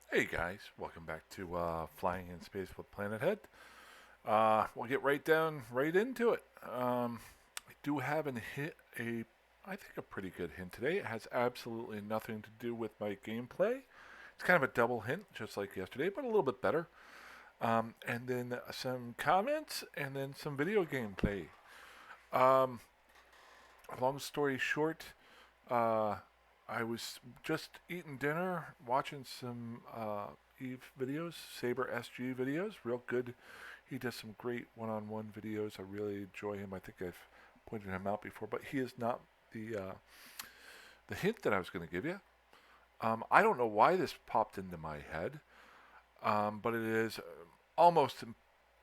Hey guys, welcome back to Flying in Space with Planet Head. We'll get right into it. I do have I think a pretty good hint today. It has absolutely nothing to do with my gameplay. It's kind of a double hint, just like yesterday, but a little bit better. And then some comments, and then some video gameplay. Um, Long story short, uh, I was just eating dinner, watching some Eve videos, Saber SG videos, real good. He does some great one-on-one videos. I really enjoy him. I think I've pointed him out before, but he is not the hint that I was going to give you. I don't know why this popped into my head, but it is almost,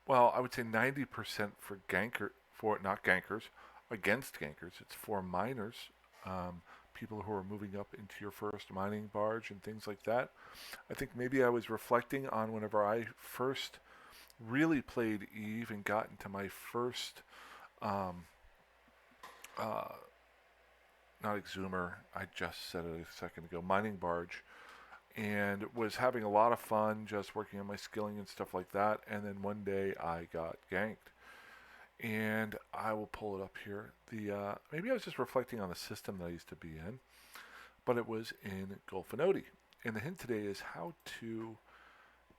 well, I would say 90% for not gankers, against gankers. It's for miners, um, people who are moving up into your first mining barge and things like that. I think maybe I was reflecting on whenever I first really played Eve and got into my first, um, uh, not exhumer, I just said it a second ago, mining barge, and was having a lot of fun just working on my skilling and stuff like that. And then one day I got ganked. And I will pull it up here. Maybe I was just reflecting on the system that I used to be in, but it was in Golfinoti. And the hint today is how to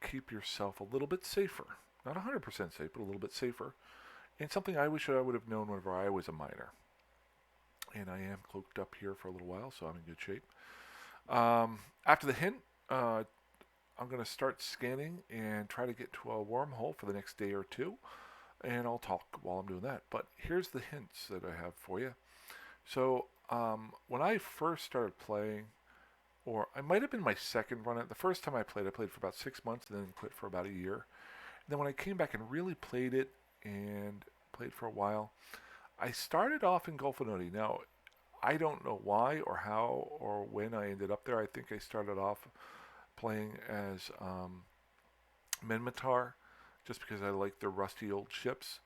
keep yourself a little bit safer. Not 100% safe, but a little bit safer. And something I wish I would have known whenever I was a miner. And I am cloaked up here for a little while, so I'm in good shape. After the hint, I'm going to start scanning and try to get to a wormhole for the next day or two. And I'll talk while I'm doing that. But here's the hints that I have for you. So, when I first started playing, or I might have been my second run the first time I played for about 6 months and then quit for about a year. And then when I came back and really played it and played for a while, I started off in Golfinoti. Now, I don't know why or how or when I ended up there. I think I started off playing as Menmatar just because I like the rusty old ships.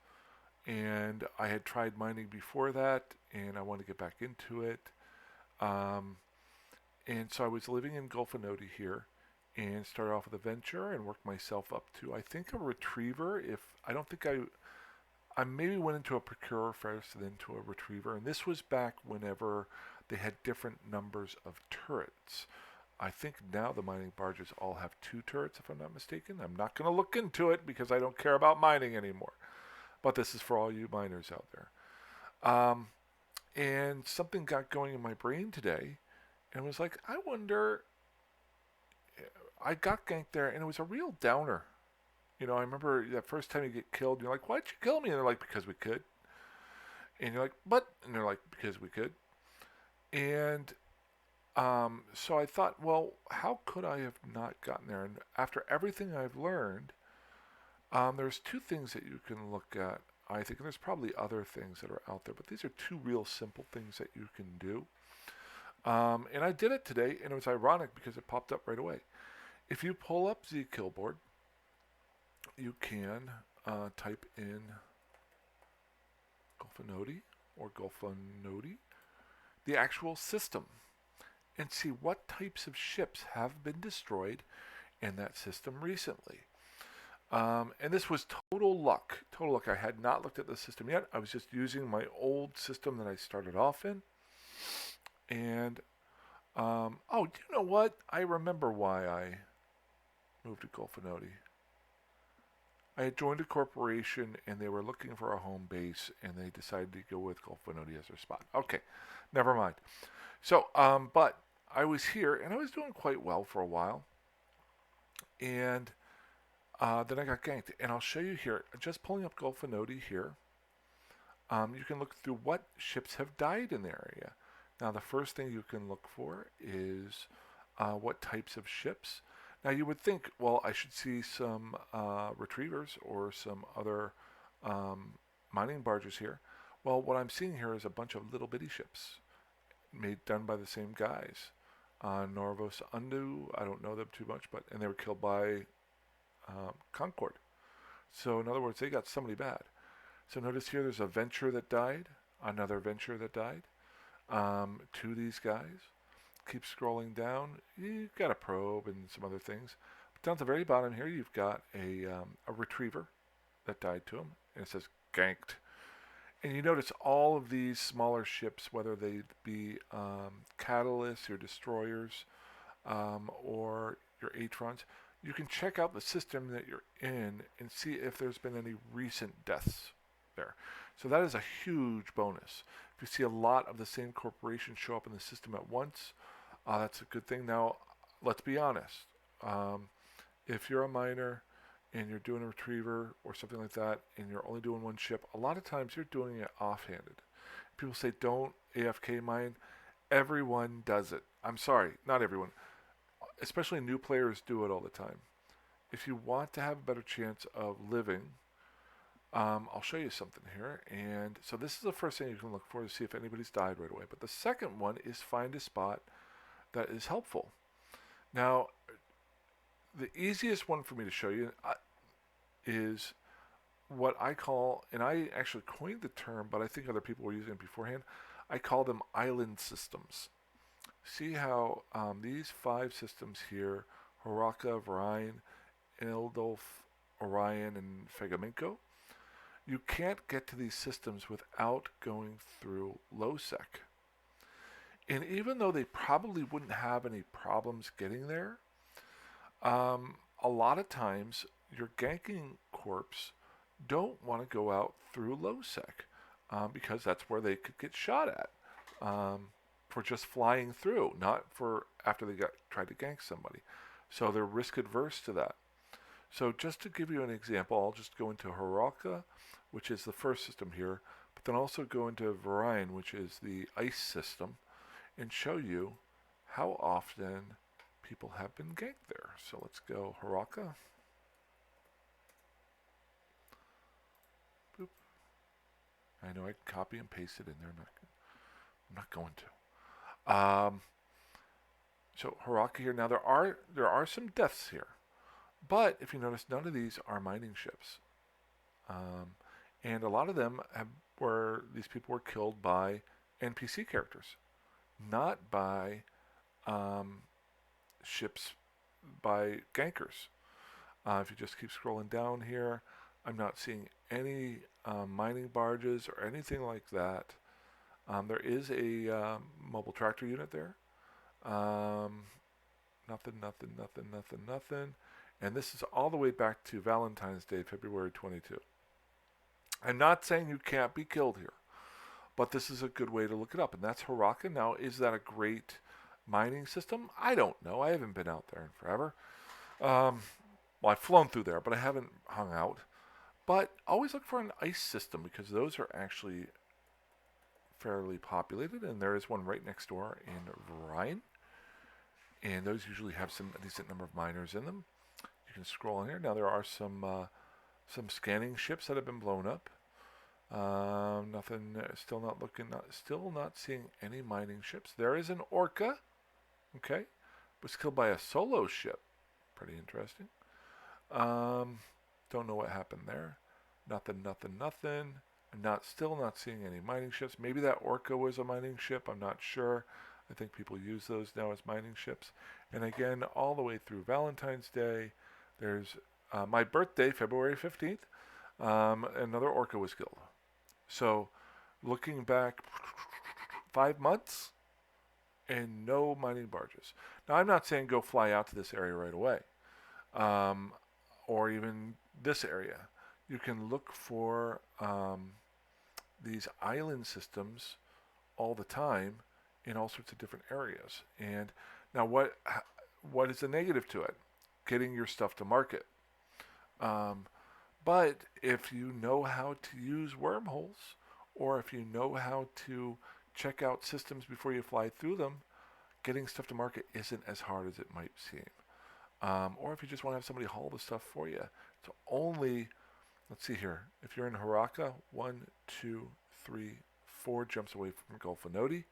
And I had tried mining before that, and I wanted to get back into it. Um, and so I was living in Golfinoti here, and started off with a venture and worked myself up to I think a retriever. If I don't think I maybe went into a procurer first, then to a retriever, and this was back whenever they had different numbers of turrets. I think now the mining barges all have two turrets, if I'm not mistaken. I'm not going to look into it because I don't care about mining anymore. But this is for all you miners out there. And something got going in my brain today and was like, I wonder. I got ganked there, and it was a real downer. I remember that first time you get killed, you're like, why'd you kill me? And they're like, because we could. And you're like, but? And they're like, because we could. And so I thought, well, how could I have not gotten there? And after everything I've learned, there's two things that you can look at. I think there's probably other things that are out there, but these are two real simple things that you can do. And I did it today, and it was ironic because it popped up right away. If you pull up the Killboard, you can type in Golfinoti or Golfinoti, the actual system, and see what types of ships have been destroyed in that system recently. And this was total luck. Total luck. I had not looked at the system yet. I was just using my old system that I started off in. And, oh, do you know what? I remember why I moved to Golfinoti. I had joined a corporation and they were looking for a home base and they decided to go with Golfinoti as their spot. Okay, never mind. So, but I was here and I was doing quite well for a while. And then I got ganked. And I'll show you here, just pulling up Golfinoti here, you can look through what ships have died in the area. Now, the first thing you can look for is what types of ships. Now, you would think, well, I should see some retrievers or some other um, mining barges here. Well, what I'm seeing here is a bunch of little bitty ships done by the same guys. Norvos Undu, I don't know them too much, but and they were killed by Concord. So in other words, they got somebody bad. So notice here there's a venture that died, another venture that died. Two of these guys keep scrolling down, you've got a probe and some other things. But down at the very bottom here, you've got a retriever that died to him, and it says ganked. And you notice all of these smaller ships, whether they be catalysts or destroyers or your Atrons, you can check out the system that you're in and see if there's been any recent deaths there. So that is a huge bonus. If you see a lot of the same corporation show up in the system at once, that's a good thing. Now, let's be honest. If you're a miner and you're doing a retriever or something like that, and you're only doing one ship, a lot of times you're doing it offhanded. People say don't AFK mine. Everyone does it. I'm sorry, not everyone. Especially new players do it all the time. If you want to have a better chance of living, I'll show you something here. And so this is the first thing you can look for to see if anybody's died right away. But the second one is find a spot that is helpful. Now, the easiest one for me to show you is what I call, and I actually coined the term, but I think other people were using it beforehand. I call them island systems. See how these 5 systems here, Horaka, Varain, Ildolf, Orion, and Fegaminko, you can't get to these systems without going through Lowsec. And even though they probably wouldn't have any problems getting there, a lot of times your ganking corps don't want to go out through Lowsec because that's where they could get shot at for just flying through, not for after they tried to gank somebody. So they're risk adverse to that. So just to give you an example, I'll just go into Horaka, which is the first system here, but then also go into Varain, which is the ice system, and show you how often people have been ganked there. So let's go Horaka. Boop. I know I can copy and paste it in there. I'm not going to. So Horaka here. Now there are some deaths here, but if you notice, none of these are mining ships, and a lot of them these people were killed by NPC characters, not by ships by gankers. If you just keep scrolling down here, I'm not seeing any mining barges or anything like that. There is a mobile tractor unit there. Nothing. And this is all the way back to Valentine's Day, February 22. I'm not saying you can't be killed here, but this is a good way to look it up. And that's Horaka. Now, is that a great mining system? I don't know. I haven't been out there in forever. Well, I've flown through there, but I haven't hung out. But always look for an ice system because those are actually fairly populated, and there is one right next door in Varain. And those usually have a decent number of miners in them. You can scroll in here. Now there are some scanning ships that have been blown up. Nothing. Still not seeing any mining ships. There is an Orca. Okay, was killed by a solo ship. Pretty interesting. Don't know what happened there. Nothing. I'm still not seeing any mining ships. Maybe that Orca was a mining ship. I'm not sure. I think people use those now as mining ships. And again, all the way through Valentine's Day, there's my birthday, February 15th. Another Orca was killed. So, looking back 5 months and no mining barges. Now, I'm not saying go fly out to this area right away, or even this area. You can look for these island systems all the time in all sorts of different areas. And now, what is the negative to it? Getting your stuff to market. But if you know how to use wormholes, or if you know how to check out systems before you fly through them, getting stuff to market isn't as hard as it might seem. Or if you just want to have somebody haul the stuff for you. So only, let's see here, if you're in Horaka, 1, 2, 3, 4 jumps away from Gulf of Nodi.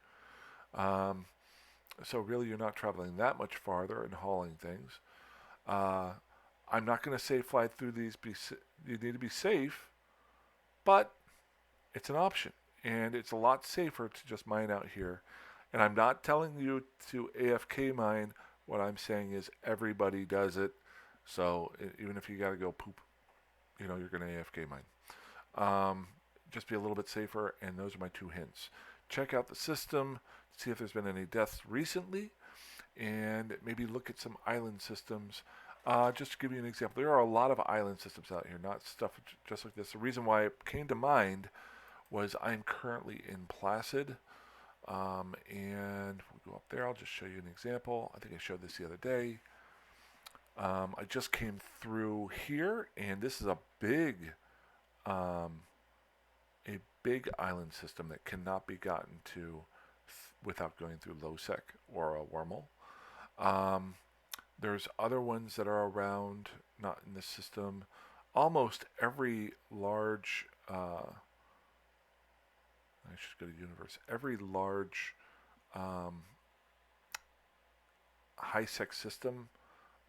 So really you're not traveling that much farther and hauling things. I'm not going to say fly through these. You need to be safe, but it's an option, and it's a lot safer to just mine out here And I'm not telling you to AFK mine. What I'm saying is everybody does it. So even if you got to go poop, you're going to AFK mine. Um, just be a little bit safer, and those are my two hints. Check out the system, see if there's been any deaths recently, and maybe look at some island systems. Just to give you an example, there are a lot of island systems out here, not stuff just like this. The reason why it came to mind was I'm currently in Placid, and we'll go up there. I'll just show you an example. I think I showed this the other day. I just came through here, and this is um, a big island system that cannot be gotten to without going through LowSec or a wormhole. There's other ones that are around, not in this system. Almost every large, I should go to universe. Every large high-sec system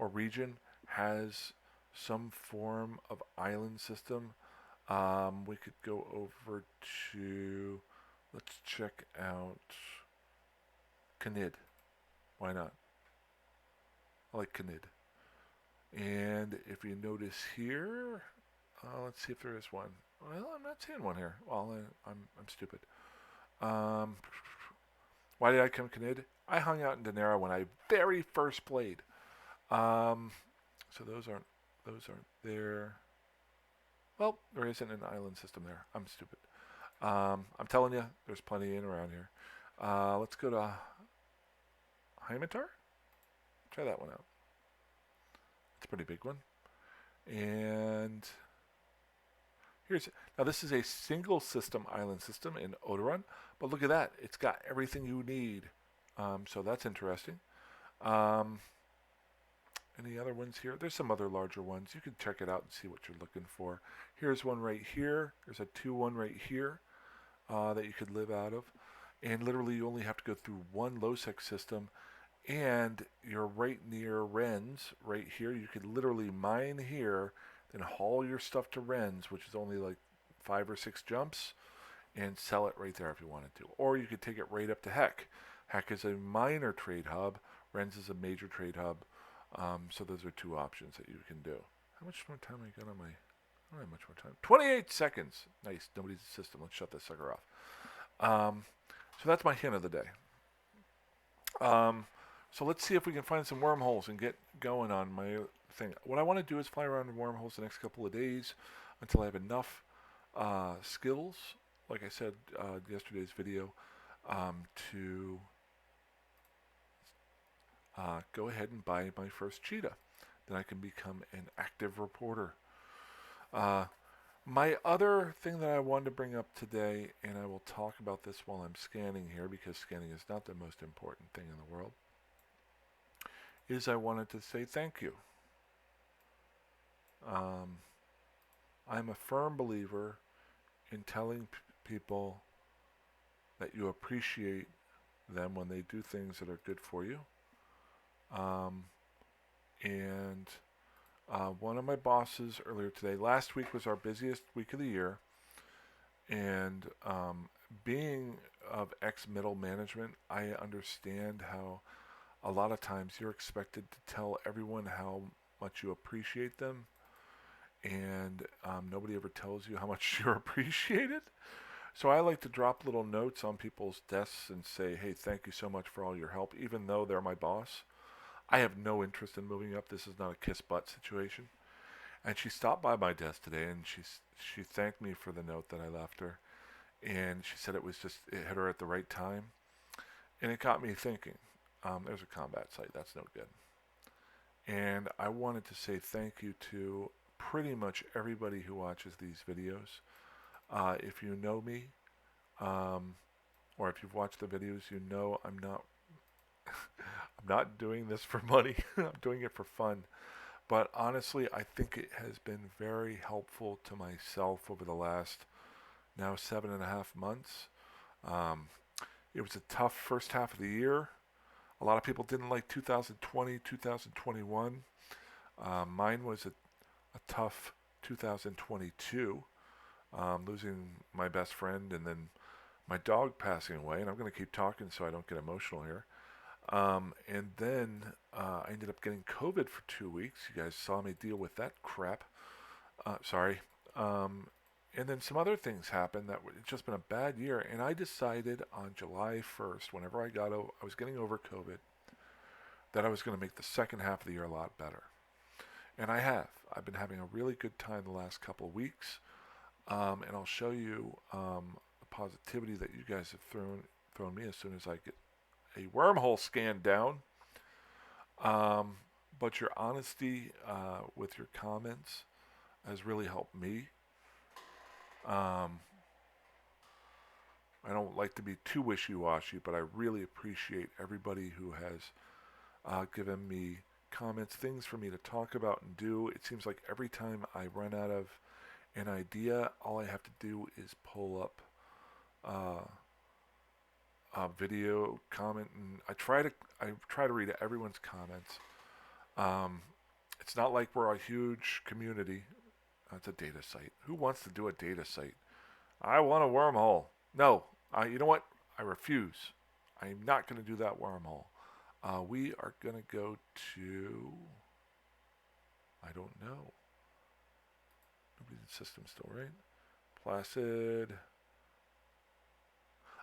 or region has some form of island system. We could go over to, let's check out Kanid. Why not? I like Kanid. And if you notice here, let's see if there is one. Well, I'm not seeing one here. Well, I'm stupid. Why did I come Kanid? I hung out in Danera when I very first played. So those aren't there. Well, there isn't an island system there. I'm stupid. I'm telling you, there's plenty in around here. Let's go to Hymatar. Try that one out. It's a pretty big one. And now this is a single system island system in Odoron, but look at that. It's got everything you need. So that's interesting. Any other ones here? There's some other larger ones. You can check it out and see what you're looking for. Here's one right here. There's a 2-1 right here that you could live out of. And literally you only have to go through one LowSec system, and you're right near Ren's right here. You could literally mine here, then haul your stuff to Ren's, which is only like 5 or 6 jumps, and sell it right there if you wanted to. Or you could take it right up to Heck. Heck is a minor trade hub. Ren's is a major trade hub. So those are two options that you can do. How much more time I got on my... I don't have much more time. 28 seconds. Nice. Nobody's system. Let's shut this sucker off. So that's my hint of the day. So let's see if we can find some wormholes and get going on my thing. What I want to do is fly around in wormholes the next couple of days until I have enough skills, like I said yesterday's video, to go ahead and buy my first cheetah. Then I can become an active reporter. My other thing that I wanted to bring up today, and I will talk about this while I'm scanning here because scanning is not the most important thing in the world, is I wanted to say thank you. I'm a firm believer in telling people that you appreciate them when they do things that are good for you. And one of my bosses earlier today, last week was our busiest week of the year, and being of ex-middle management, I understand how a lot of times you're expected to tell everyone how much you appreciate them, and nobody ever tells you how much you're appreciated. So I like to drop little notes on people's desks and say, hey, thank you so much for all your help, even though they're my boss. I have no interest in moving up. This is not a kiss butt situation. And she stopped by my desk today, and she thanked me for the note that I left her. And she said it hit her at the right time. And it got me thinking. There's a combat site. That's no good. And I wanted to say thank you to pretty much everybody who watches these videos. If you know me, or if you've watched the videos, you know I'm not I'm not doing this for money. I'm doing it for fun. But honestly, I think it has been very helpful to myself over the last now 7.5 months. It was a tough first half of the year. A lot of people didn't like 2020, 2021. Mine was a tough 2022, losing my best friend and then my dog passing away, and I'm going to keep talking so I don't get emotional here. And then I ended up getting COVID for 2 weeks. You guys saw me deal with that crap. Sorry. Um, and then some other things happened that it's just been a bad year. And I decided on July 1st, whenever I was getting over COVID, that I was going to make the second half of the year a lot better. And I have. I've been having a really good time the last couple of weeks. And I'll show you the positivity that you guys have thrown me as soon as I get a wormhole scan down. Um, but your honesty with your comments has really helped me. Um, I don't like to be too wishy-washy, but I really appreciate everybody who has given me comments, things for me to talk about and do. It seems like every time I run out of an idea, all I have to do is pull up uh, a video comment, and I try to read everyone's comments. Um, it's not like we're a huge community. It's a data site. Who wants to do a data site? I want a wormhole. No, you know what? I refuse. I'm not going to do that wormhole. We are going to go to, I don't know. Nobody's in system still, right? Placid.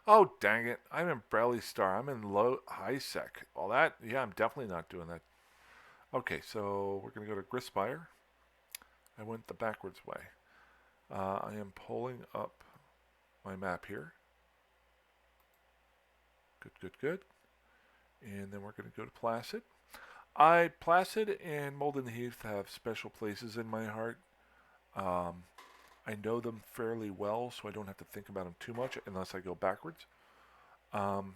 Oh, dang it. I'm in Bradley Star. I'm in low high sec. Well, yeah, I'm definitely not doing that. Okay, so we're going to go to Grispire. I went the backwards way. I am pulling up my map here. Good, good, good. And then we're going to go to Placid. Placid and Molden Heath have special places in my heart. I know them fairly well, so I don't have to think about them too much unless I go backwards. Um,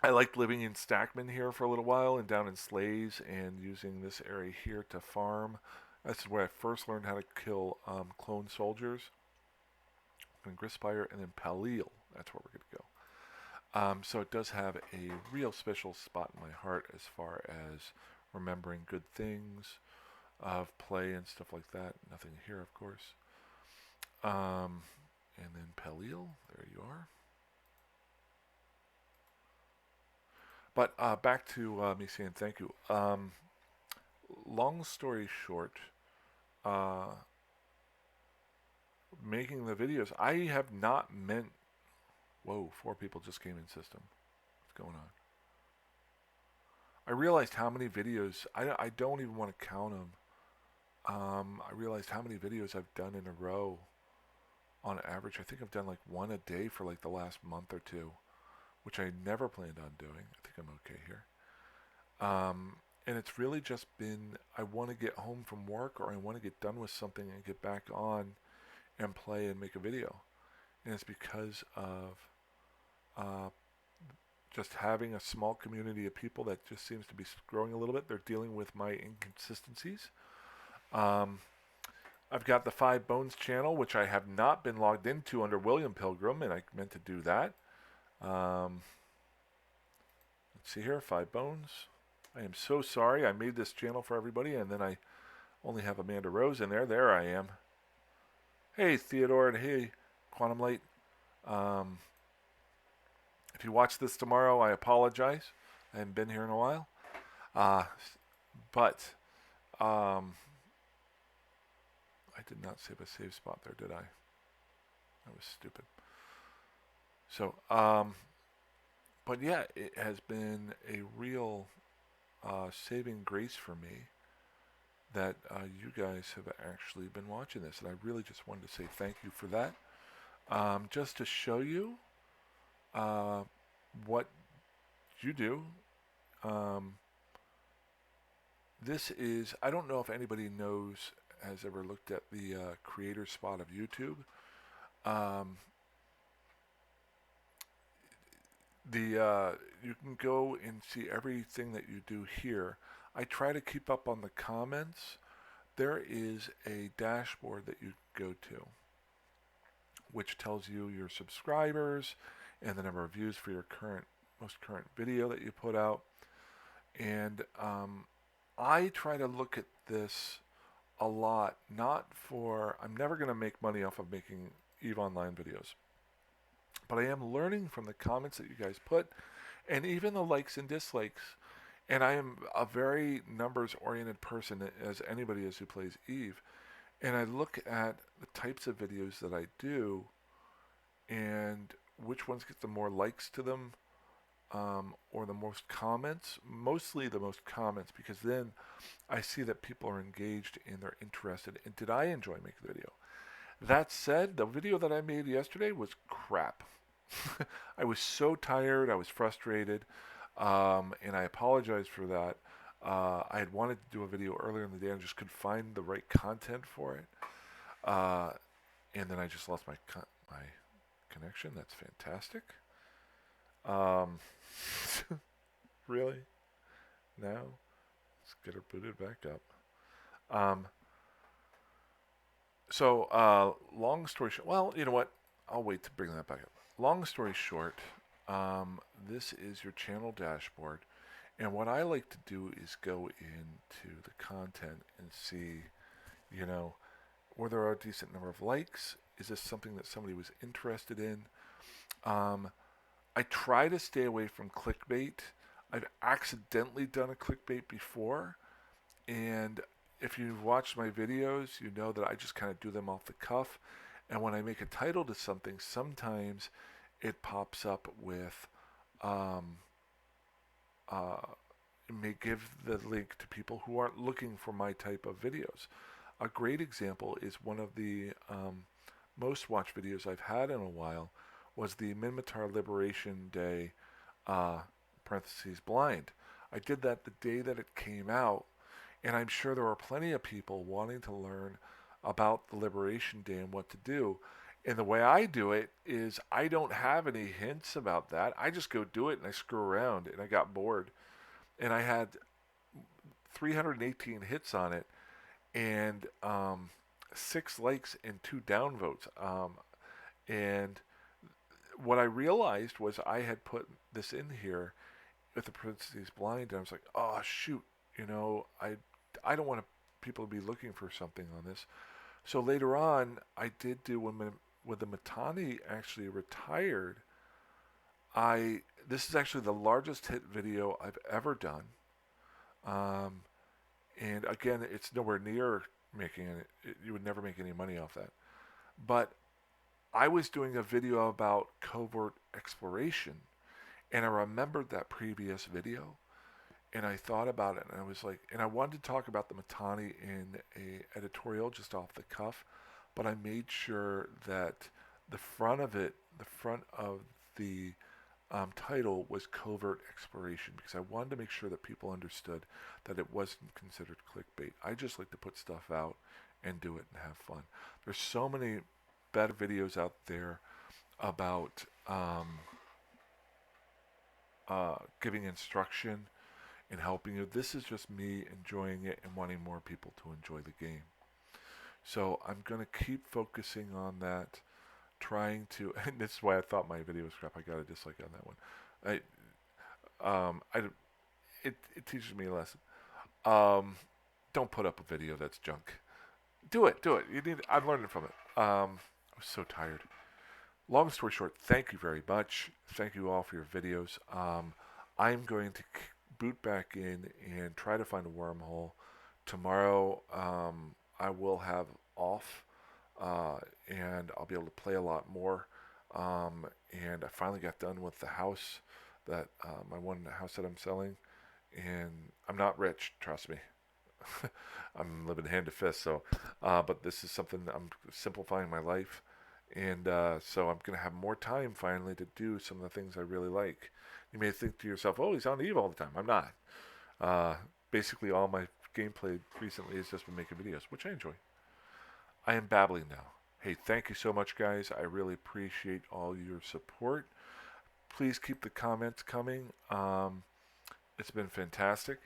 I liked living in Stackman here for a little while and down in Slays and using this area here to farm. That's where I first learned how to kill clone soldiers. In Grispire and then Palil. That's where we're going to go. So it does have a real special spot in my heart as far as remembering good things of play and stuff like that. Nothing here, of course. And then Palil, there you are. But back to me saying thank you. Long story short, making the videos, I have not meant. Whoa, 4 people just came in system. What's going on? I realized how many videos, I don't even want to count them. I realized how many videos I've done in a row on average. I think I've done like one a day for like the last month or two, which I never planned on doing. I think I'm okay here. And it's really just been, I want to get home from work or I want to get done with something and get back on and play and make a video. And it's because of just having a small community of people that just seems to be growing a little bit. They're dealing with my inconsistencies. I've got the Five Bones channel, which I have not been logged into under William Pilgrim, and I meant to do that. Let's see here, Five Bones. I am so sorry. I made this channel for everybody, and then I only have Amanda Rose in there. There I am. Hey, Theodore, and hey, Quantum Light. If you watch this tomorrow, I apologize. I haven't been here in a while. But I did not save a save spot there, did I? That was stupid. So, but yeah, it has been a real saving grace for me that you guys have actually been watching this. And I really just wanted to say thank you for that. Just to show you what you do. This is, I don't know if anybody has ever looked at the creator spot of YouTube. You can go and see everything that you do here. I try to keep up on the comments. There is a dashboard that you go to, which tells you your subscribers and the number of views for your most current video that you put out. And I try to look at this a lot, I'm never going to make money off of making EVE Online videos. But I am learning from the comments that you guys put, and even the likes and dislikes. And I am a very numbers-oriented person, as anybody is who plays EVE. And I look at the types of videos that I do, and which ones get the more likes to them, or the most comments. Mostly the most comments, because then I see that people are engaged and they're interested. And did I enjoy making the video? That said, the video that I made yesterday was crap. I was so tired. I was frustrated, and I apologize for that. I had wanted to do a video earlier in the day and just couldn't find the right content for it. Uh, and then I just lost my connection. That's fantastic. Um, really? Now? Let's get her booted back up. Long story short, well, you know what? I'll wait to bring that back up. Long story short, this is your channel dashboard. And what I like to do is go into the content and see, you know, were there a decent number of likes? Is this something that somebody was interested in? I try to stay away from clickbait. I've accidentally done a clickbait before, and if you've watched my videos, you know that I just kind of do them off the cuff. And when I make a title to something, sometimes it pops up with, it may give the link to people who aren't looking for my type of videos. A great example is one of the most watched videos I've had in a while was the Minmatar Liberation Day, parentheses, blind. I did that the day that it came out, and I'm sure there are plenty of people wanting to learn about the Liberation Day and what to do. And the way I do it is I don't have any hints about that. I just go do it and I screw around, and I got bored. And I had 318 hits on it, and 6 likes and 2 downvotes. And what I realized was I had put this in here with the parentheses blind, and I was like, oh shoot, you know, I don't want people to be looking for something on this. So later on, I did do when the Mittani actually retired. This is actually the largest hit video I've ever done. And again, it's nowhere near making it. You would never make any money off that. But I was doing a video about covert exploration, and I remembered that previous video, and I thought about it, and I was like, and I wanted to talk about the Mittani in a editorial just off the cuff, but I made sure that the front of the title was covert exploration, because I wanted to make sure that people understood that it wasn't considered clickbait. I just like to put stuff out and do it and have fun. There's so many better videos out there about giving instruction and helping you. This is just me enjoying it and wanting more people to enjoy the game. So I'm going to keep focusing on that, trying to, and this is why I thought my video was crap. I got a dislike on that one. It teaches me a lesson. Don't put up a video that's junk. Do it. I'm learning from it. I was so tired. Long story short, thank you very much. Thank you all for your videos. I'm going to boot back in and try to find a wormhole. Tomorrow, I will have off, and I'll be able to play a lot more. And I finally got done with the house my one house that I'm selling, and I'm not rich, trust me. I'm living hand to fist, so, but this is something I'm simplifying my life, and so I'm going to have more time finally to do some of the things I really like. You may think to yourself, oh, he's on EVE all the time. I'm not. Basically, all my gameplay recently has just been making videos, which I enjoy. I am babbling now. Hey, thank you so much, guys. I really appreciate all your support. Please keep the comments coming. It's been fantastic.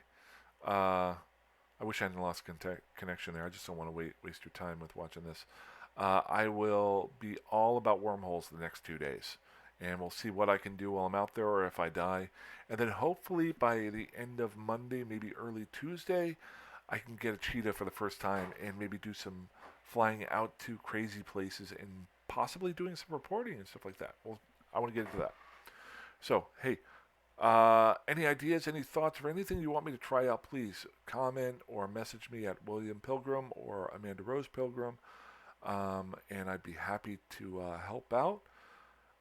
I wish I hadn't lost connection there. I just don't want to waste your time with watching this. I will be all about wormholes the next 2 days, and we'll see what I can do while I'm out there, or if I die. And then hopefully by the end of Monday, maybe early Tuesday, I can get a cheetah for the first time and maybe do some flying out to crazy places and possibly doing some reporting and stuff like that. Well, I want to get into that. So, hey, any ideas, any thoughts, or anything you want me to try out, please comment or message me at William Pilgrim or Amanda Rose Pilgrim, and I'd be happy to help out.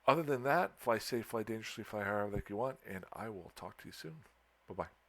Other than that, fly safe, fly dangerously, fly however like you want, and I will talk to you soon. Bye-bye.